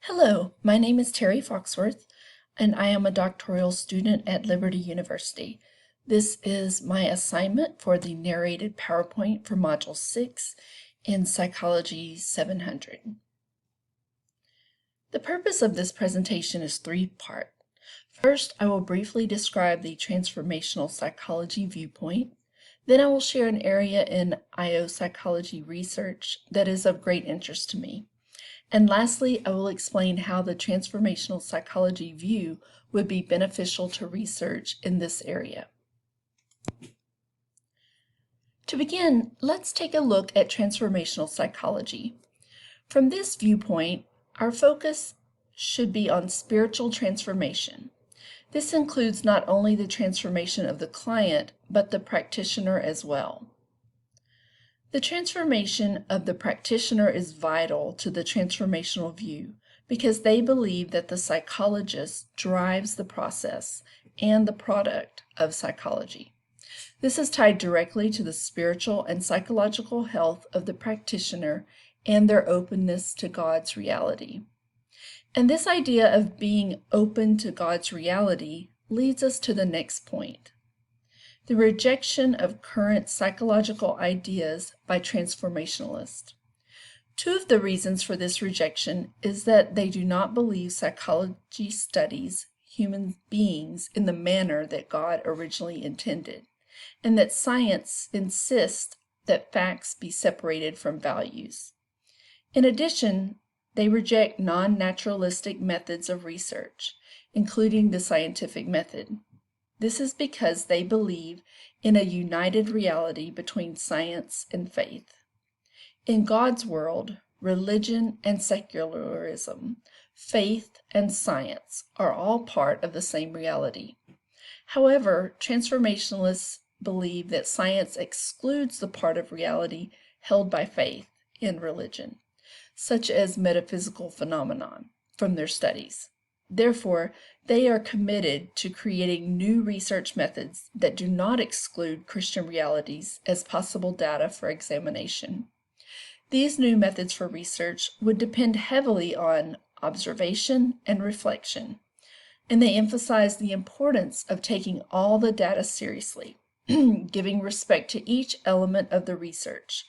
Hello, my name is Terry Foxworth, and I am a doctoral student at Liberty University. This is my assignment for the narrated PowerPoint for Module 6 in Psychology 700. The purpose of this presentation is three-part. First, I will briefly describe the transformational psychology viewpoint. Then I will share an area in IO psychology research that is of great interest to me. And lastly, I will explain how the transformational psychology view would be beneficial to research in this area. To begin, let's take a look at transformational psychology. From this viewpoint, our focus should be on spiritual transformation. This includes not only the transformation of the client, but the practitioner as well. The transformation of the practitioner is vital to the transformational view because they believe that the psychologist drives the process and the product of psychology. This is tied directly to the spiritual and psychological health of the practitioner and their openness to God's reality. And this idea of being open to God's reality leads us to the next point. The rejection of current psychological ideas by transformationalists. Two of the reasons for this rejection is that they do not believe psychology studies human beings in the manner that God originally intended, and that science insists that facts be separated from values. In addition, they reject non-naturalistic methods of research, including the scientific method. This is because they believe in a united reality between science and faith. In God's world, religion and secularism, faith and science are all part of the same reality. However, transformationalists believe that science excludes the part of reality held by faith and religion, such as metaphysical phenomenon, from their studies. Therefore, they are committed to creating new research methods that do not exclude Christian realities as possible data for examination. These new methods for research would depend heavily on observation and reflection, and they emphasize the importance of taking all the data seriously, giving respect to each element of the research,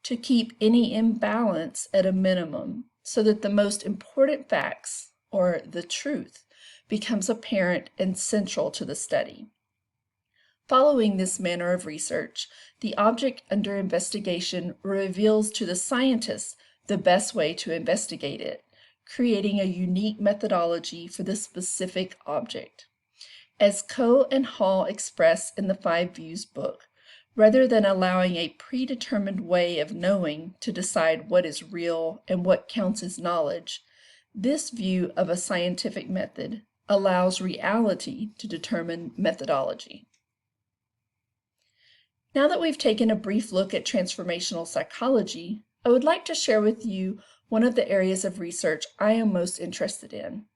to keep any imbalance at a minimum so that the most important facts, or the truth, becomes apparent and central to the study. Following this manner of research, the object under investigation reveals to the scientist the best way to investigate it, creating a unique methodology for the specific object. As Coe and Hall express in the Five Views book, rather than allowing a predetermined way of knowing to decide what is real and what counts as knowledge, this view of a scientific method allows reality to determine methodology. Now that we've taken a brief look at transformational psychology, I would like to share with you one of the areas of research I am most interested in.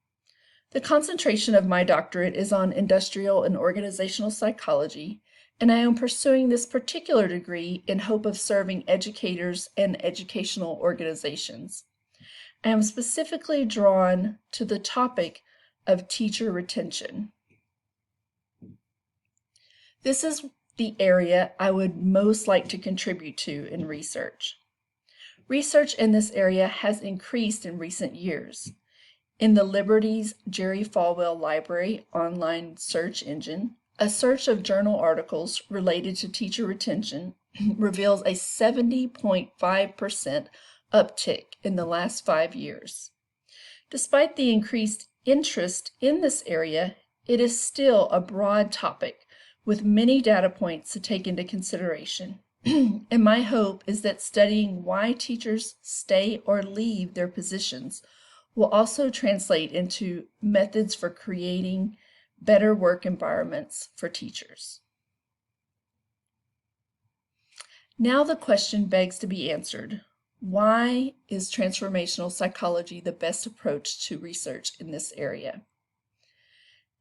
The concentration of my doctorate is on industrial and organizational psychology, and I am pursuing this particular degree in hope of serving educators and educational organizations. I am specifically drawn to the topic of teacher retention. This is the area I would most like to contribute to in research. Research in this area has increased in recent years. In the Liberty's Jerry Falwell Library online search engine, a search of journal articles related to teacher retention reveals a 70.5% uptick in the last 5 years. Despite the increased interest in this area, it is still a broad topic with many data points to take into consideration. And my hope is that studying why teachers stay or leave their positions will also translate into methods for creating better work environments for teachers. Now the question begs to be answered. Why is transformational psychology the best approach to research in this area?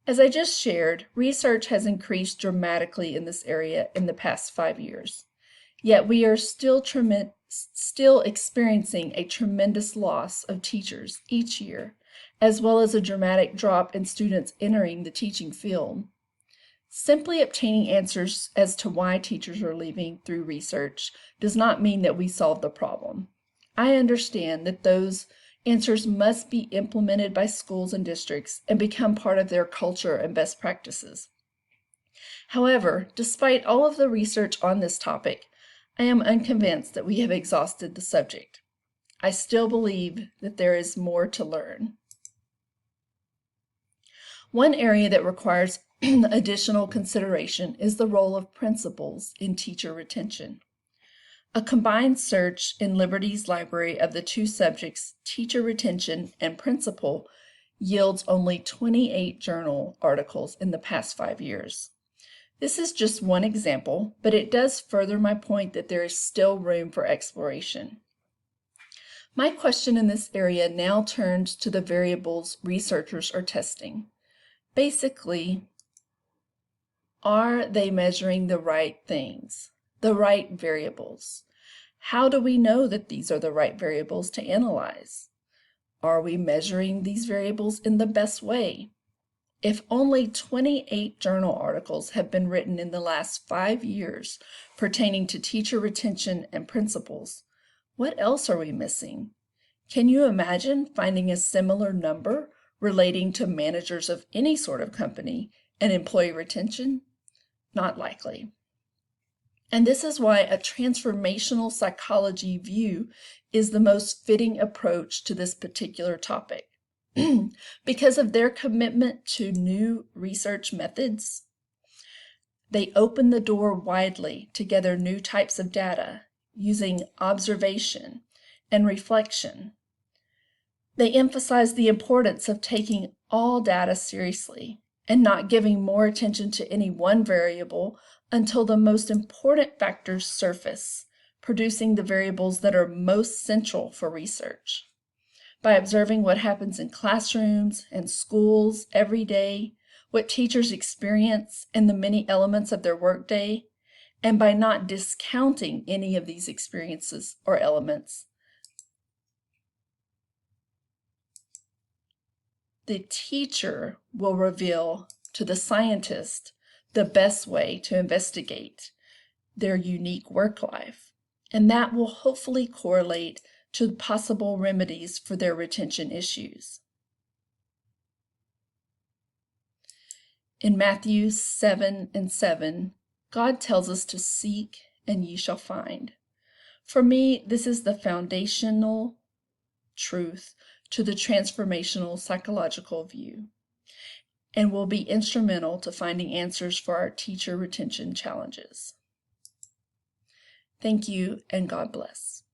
As I just shared, research has increased dramatically in this area in the past 5 years. Yet we are still still experiencing a tremendous loss of teachers each year, as well as a dramatic drop in students entering the teaching field. Simply obtaining answers as to why teachers are leaving through research does not mean that we solve the problem. I understand that those answers must be implemented by schools and districts and become part of their culture and best practices. However, despite all of the research on this topic, I am unconvinced that we have exhausted the subject. I still believe that there is more to learn. One area that requires additional consideration is the role of principals in teacher retention. A combined search in Liberty's library of the two subjects, teacher retention and principal, yields only 28 journal articles in the past 5 years. This is just one example, but it does further my point that there is still room for exploration. My question in this area now turns to the variables researchers are testing. Basically, are they measuring the right things, the right variables? How do we know that these are the right variables to analyze? Are we measuring these variables in the best way? If only 28 journal articles have been written in the last 5 years pertaining to teacher retention and principals, what else are we missing? Can you imagine finding a similar number relating to managers of any sort of company and employee retention? Not likely. And this is why a transformational psychology view is the most fitting approach to this particular topic. Because of their commitment to new research methods, they open the door widely to gather new types of data using observation and reflection. They emphasize the importance of taking all data seriously and not giving more attention to any one variable until the most important factors surface, producing the variables that are most central for research. By observing what happens in classrooms and schools every day, what teachers experience and the many elements of their workday, and by not discounting any of these experiences or elements, the teacher will reveal to the scientist the best way to investigate their unique work life, and that will hopefully correlate to possible remedies for their retention issues. In Matthew 7:7, God tells us to seek and ye shall find. For me, this is the foundational truth to the transformational psychological view and will be instrumental to finding answers for our teacher retention challenges. Thank you, and God bless.